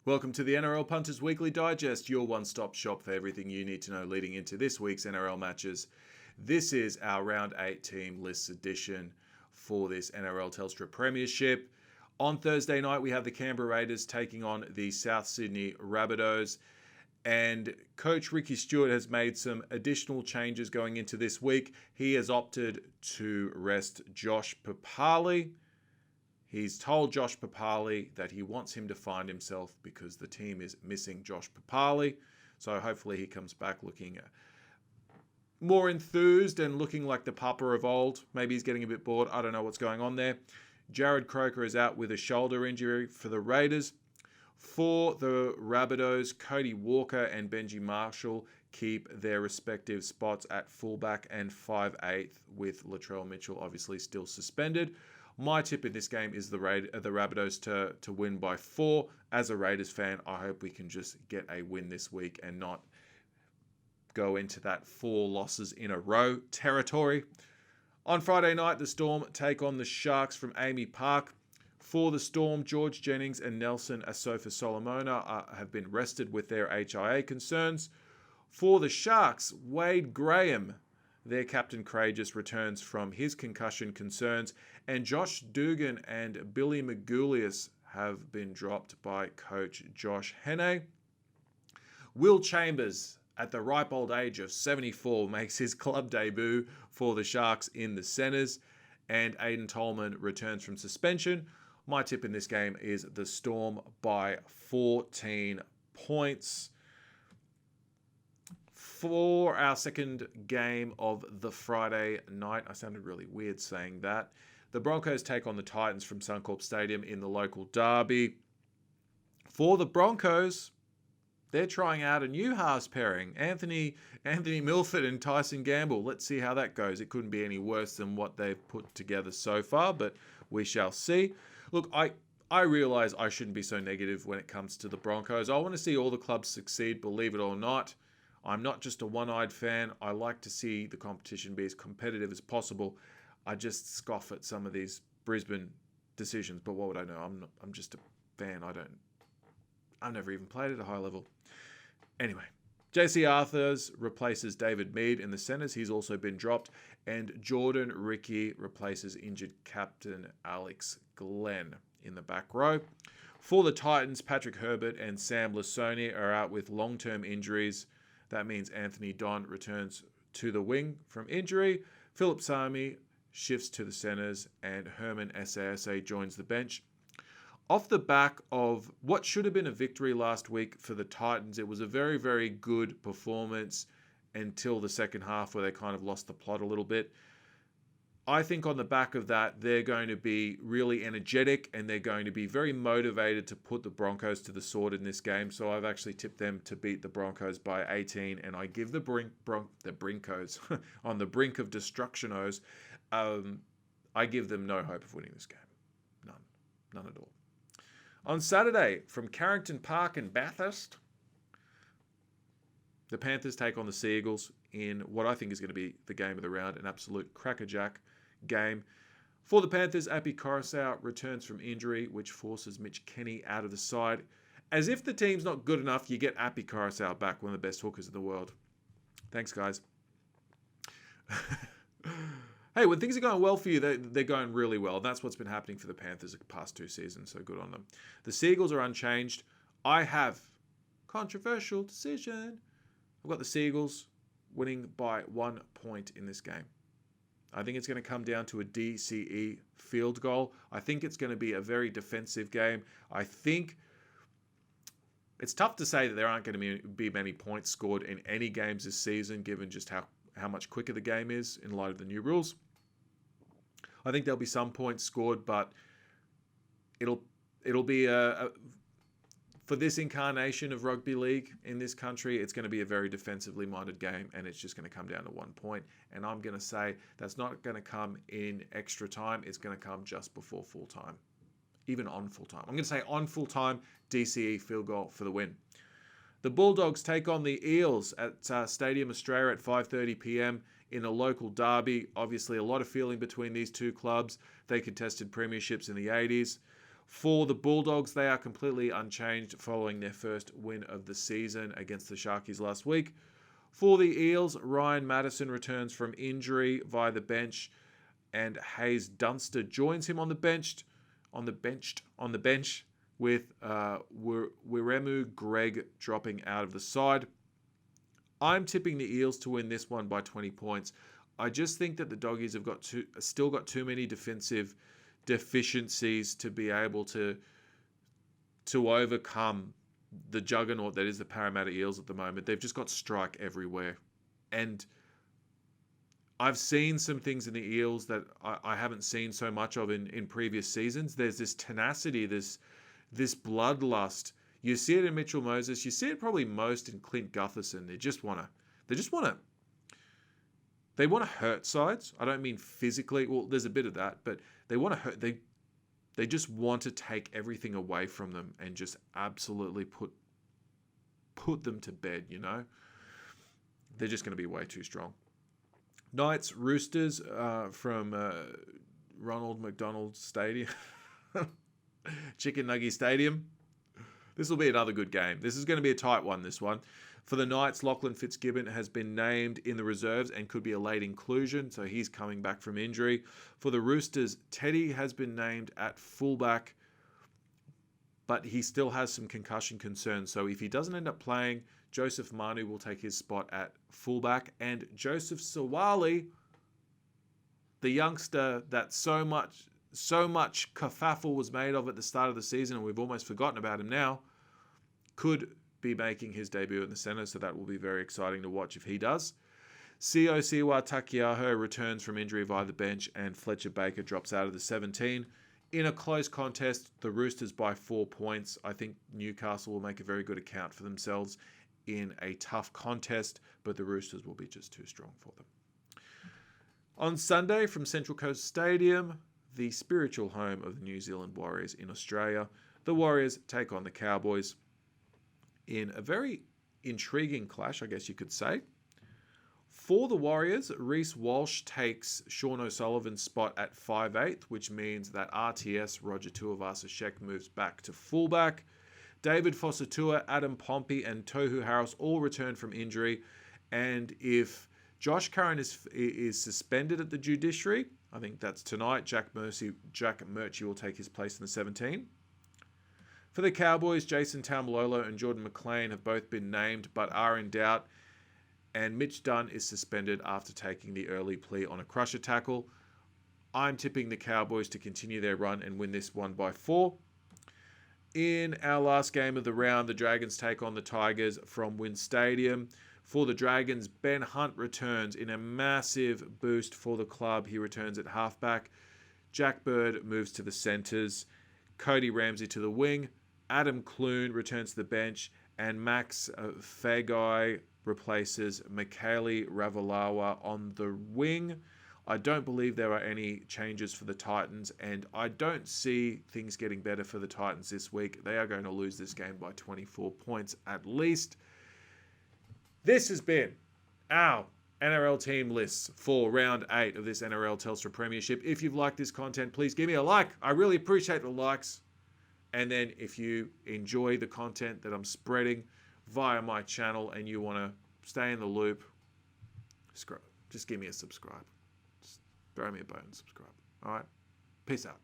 Welcome to the NRL Punters Weekly Digest, your one-stop shop for everything you need to know leading into this week's NRL matches. This is our Round 8 Team Lists edition for this NRL Telstra Premiership. On Thursday night, we have the Canberra Raiders taking on the South Sydney Rabbitohs. And Coach Ricky Stewart has made some additional changes going into this week. He has opted to rest Josh Papali. He's told Josh Papali that he wants him to find himself because the team is missing Josh Papali. So hopefully he comes back looking more enthused and looking like the Papa of old. Maybe he's getting a bit bored. I don't know what's going on there. Jared Croker is out with a shoulder injury for the Raiders. For the Rabbitohs, Cody Walker and Benji Marshall keep their respective spots at fullback and 5'8", with Latrell Mitchell obviously still suspended. My tip in this game is the Rabbitohs to win by 4. As a Raiders fan, I hope we can just get a win this week and not go into that 4 losses in a row territory. On Friday night, the Storm take on the Sharks from Amy Park. For the Storm, George Jennings and Nelson Asofa Solomona have been rested with their HIA concerns. For the Sharks, Wade Graham, their captain Courageous, returns from his concussion concerns, and Josh Dugan and Billy Magoulias have been dropped by coach Josh Henne. Will Chambers, at the ripe old age of 74, makes his club debut for the Sharks in the centres, and Aiden Tolman returns from suspension. My tip in this game is the Storm by 14 points. For our second game of the Friday night, I sounded really weird saying that, the Broncos take on the Titans from Suncorp Stadium in the local derby. For the Broncos, they're trying out a new halves pairing, Anthony Milford and Tyson Gamble. Let's see how that goes. It couldn't be any worse than what they've put together so far, but we shall see. Look, I realize I shouldn't be so negative when it comes to the Broncos. I want to see all the clubs succeed, believe it or not. I'm not just a one-eyed fan. I like to see the competition be as competitive as possible. I just scoff at some of these Brisbane decisions, but what would I know? I'm just a fan. I've never even played at a high level. Anyway, JC Arthurs replaces David Mead in the centres. He's also been dropped. And Jordan Ricky replaces injured captain Alex Glenn in the back row. For the Titans, Patrick Herbert and Sam Lasoni are out with long-term injuries. That means Anthony Don returns to the wing from injury. Philip Sami shifts to the centres, and Herman Sasa joins the bench. Off the back of what should have been a victory last week for the Titans, it was a very, very good performance until the second half where they kind of lost the plot a little bit. I think on the back of that, they're going to be really energetic and they're going to be very motivated to put the Broncos to the sword in this game. So I've actually tipped them to beat the Broncos by 18, and I give the Brincos on the brink of destructionos. I give them no hope of winning this game. None at all. On Saturday, from Carrington Park in Bathurst, the Panthers take on the Sea Eagles in what I think is going to be the game of the round, an absolute crackerjack game. For the Panthers, Api Coruscant returns from injury, which forces Mitch Kenny out of the side. As if the team's not good enough, you get Api Coruscant back, one of the best hookers in the world. Thanks, guys. Hey, when things are going well for you, they're going really well. That's what's been happening for the Panthers the past 2 seasons, so good on them. The Sea Eagles are unchanged. I have controversial decision. I've got the Sea Eagles winning by 1 point in this game. I think it's going to come down to a DCE field goal. I think it's going to be a very defensive game. I think it's tough to say that there aren't going to be many points scored in any games this season, given just how much quicker the game is in light of the new rules. I think there'll be some points scored, but it'll be for this incarnation of rugby league in this country, it's going to be a very defensively minded game, and it's just going to come down to 1 point. And I'm going to say that's not going to come in extra time. It's going to come just before full time, even on full time. I'm going to say on full time, DCE field goal for the win. The Bulldogs take on the Eels at Stadium Australia at 5:30 p.m. in a local derby. Obviously, a lot of feeling between these two clubs. They contested premierships in the 80s. For the Bulldogs, they are completely unchanged following their first win of the season against the Sharkies last week. For the Eels, Ryan Madison returns from injury via the bench, and Hayes Dunster joins him on the bench, with Wiremu Greg dropping out of the side. I'm tipping the Eels to win this one by 20 points. I just think that the Doggies have still got too many defensive deficiencies to be able to overcome the juggernaut that is the Parramatta Eels at the moment. They've just got strike everywhere. And I've seen some things in the Eels that I haven't seen so much of in previous seasons. There's this tenacity, this bloodlust. You see it in Mitchell Moses. You see it probably most in Clint Gutherson. They want to hurt sides. I don't mean physically. Well, there's a bit of that, but they want to hurt. They just want to take everything away from them and just absolutely put them to bed, you know? They're just going to be way too strong. Knights, Roosters from Ronald McDonald Stadium. Chicken Nugget Stadium. This will be another good game. This is going to be a tight one, this one. For the Knights, Lachlan Fitzgibbon has been named in the reserves and could be a late inclusion, so he's coming back from injury. For the Roosters, Teddy has been named at fullback, but he still has some concussion concerns. So if he doesn't end up playing, Joseph Manu will take his spot at fullback. And Joseph Sawali, the youngster that so much kerfuffle was made of at the start of the season, and we've almost forgotten about him now, could be making his debut in the centre, so that will be very exciting to watch if he does. Siwa Takiaho returns from injury via the bench, and Fletcher Baker drops out of the 17. In a close contest, the Roosters by 4 points. I think Newcastle will make a very good account for themselves in a tough contest, but the Roosters will be just too strong for them. On Sunday from Central Coast Stadium, the spiritual home of the New Zealand Warriors in Australia, the Warriors take on the Cowboys in a very intriguing clash, I guess you could say. For the Warriors, Reece Walsh takes Sean O'Sullivan's spot at 5'8", which means that RTS, Roger Tuivasa-Sheck, moves back to fullback. David Fosatua, Adam Pompey, and Tohu Harris all return from injury. And if Josh Curran is suspended at the judiciary, I think that's tonight, Jack Murchie will take his place in the 17. For the Cowboys, Jason Taumalolo and Jordan McLean have both been named but are in doubt, and Mitch Dunn is suspended after taking the early plea on a crusher tackle. I'm tipping the Cowboys to continue their run and win this one by 4. In our last game of the round, the Dragons take on the Tigers from Wynn Stadium. For the Dragons, Ben Hunt returns in a massive boost for the club. He returns at halfback. Jack Bird moves to the centres. Cody Ramsey to the wing. Adam Clune returns to the bench, and Max Fagai replaces Michaeli Ravalawa on the wing. I don't believe there are any changes for the Titans, and I don't see things getting better for the Titans this week. They are going to lose this game by 24 points at least. This has been our NRL team lists for round 8 of this NRL Telstra Premiership. If you've liked this content, please give me a like. I really appreciate the likes. And then if you enjoy the content that I'm spreading via my channel and you want to stay in the loop, just give me a subscribe. Just throw me a bone and subscribe. All right? Peace out.